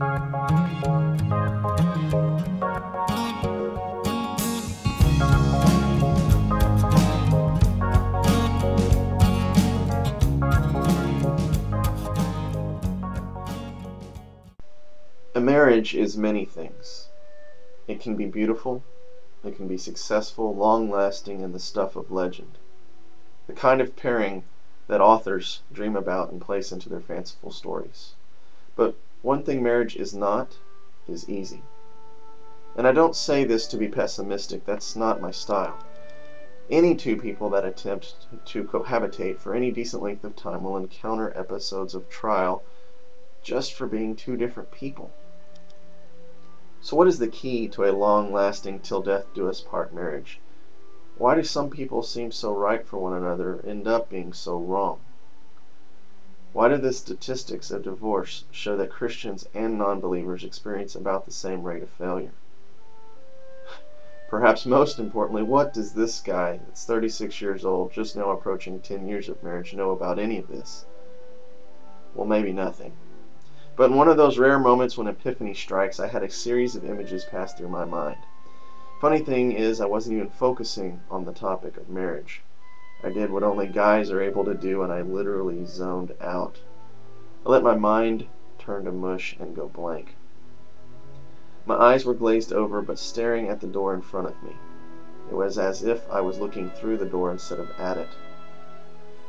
A marriage is many things. It can be beautiful, it can be successful, long-lasting, and the stuff of legend. The kind of pairing that authors dream about and place into their fanciful stories. But one thing marriage is not is easy. And I don't say this to be pessimistic, that's not my style. Any two people that attempt to cohabitate for any decent length of time will encounter episodes of trial just for being two different people. So what is the key to a long-lasting till death do us part marriage? Why do some people seem so right for one another end up being so wrong? Why do the statistics of divorce show that Christians and non-believers experience about the same rate of failure? Perhaps most importantly, what does this guy that's 36 years old, just now approaching 10 years of marriage, know about any of this? Well, maybe nothing. But in one of those rare moments when epiphany strikes, I had a series of images pass through my mind. Funny thing is, I wasn't even focusing on the topic of marriage. I did what only guys are able to do, and I literally zoned out. I let my mind turn to mush and go blank. My eyes were glazed over, but staring at the door in front of me. It was as if I was looking through the door instead of at it.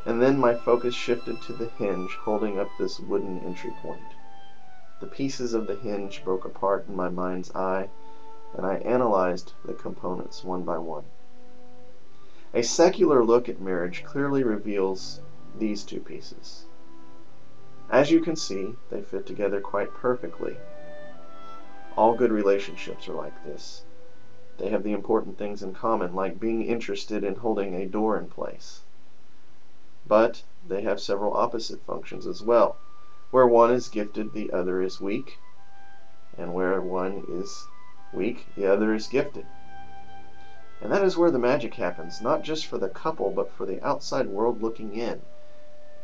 And then my focus shifted to the hinge holding up this wooden entry point. The pieces of the hinge broke apart in my mind's eye, and I analyzed the components one by one. A secular look at marriage clearly reveals these two pieces. As you can see, they fit together quite perfectly. All good relationships are like this. They have the important things in common, like being interested in holding a door in place. But they have several opposite functions as well. Where one is gifted, the other is weak. And where one is weak, the other is gifted. And that is where the magic happens, not just for the couple, but for the outside world looking in.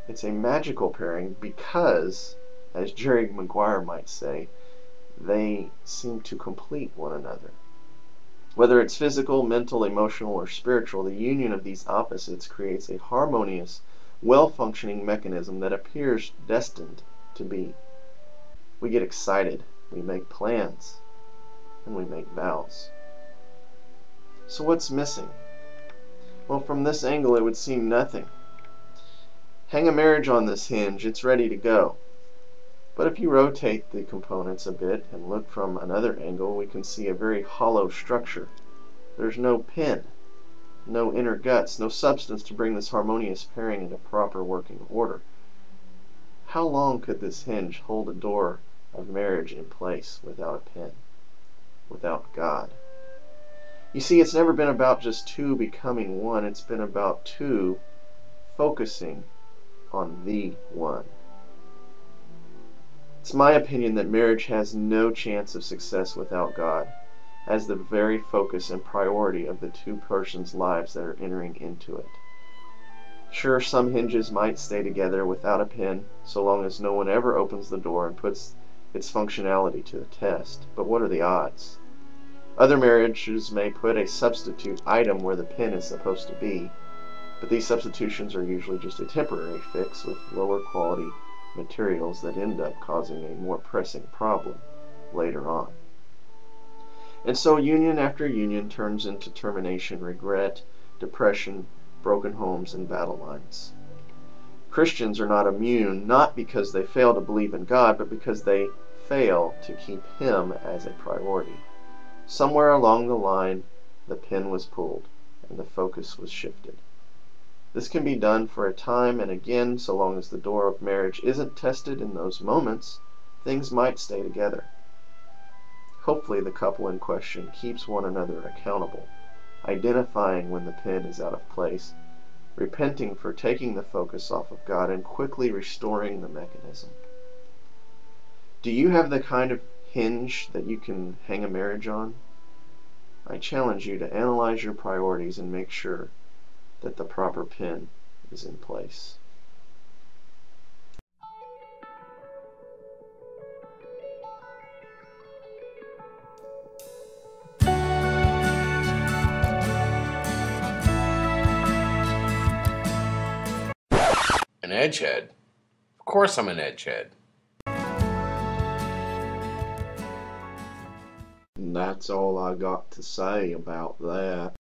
It's a magical pairing because, as Jerry Maguire might say, they seem to complete one another. Whether it's physical, mental, emotional, or spiritual, the union of these opposites creates a harmonious, well-functioning mechanism that appears destined to be. We get excited, we make plans, and we make vows. So what's missing? Well, from this angle it would seem nothing. Hang a marriage on this hinge, it's ready to go. But if you rotate the components a bit and look from another angle, we can see a very hollow structure. There's no pin, no inner guts, no substance to bring this harmonious pairing into proper working order. How long could this hinge hold a door of marriage in place without a pin, without God? You see, it's never been about just two becoming one, it's been about two focusing on the one. It's my opinion that marriage has no chance of success without God as the very focus and priority of the two persons' lives that are entering into it. Sure, some hinges might stay together without a pin, so long as no one ever opens the door and puts its functionality to the test, but what are the odds? Other marriages may put a substitute item where the pin is supposed to be, but these substitutions are usually just a temporary fix with lower quality materials that end up causing a more pressing problem later on. And so union after union turns into termination, regret, depression, broken homes, and battle lines. Christians are not immune, not because they fail to believe in God, but because they fail to keep Him as a priority. Somewhere along the line, the pin was pulled and the focus was shifted. This can be done for a time, and again, so long as the door of marriage isn't tested in those moments, things might stay together. Hopefully the couple in question keeps one another accountable, identifying when the pin is out of place, repenting for taking the focus off of God, and quickly restoring the mechanism. Do you have the kind of hinge that you can hang a marriage on? I challenge you to analyze your priorities and make sure that the proper pin is in place. An edgehead? Of course I'm an edgehead. And that's all I got to say about that.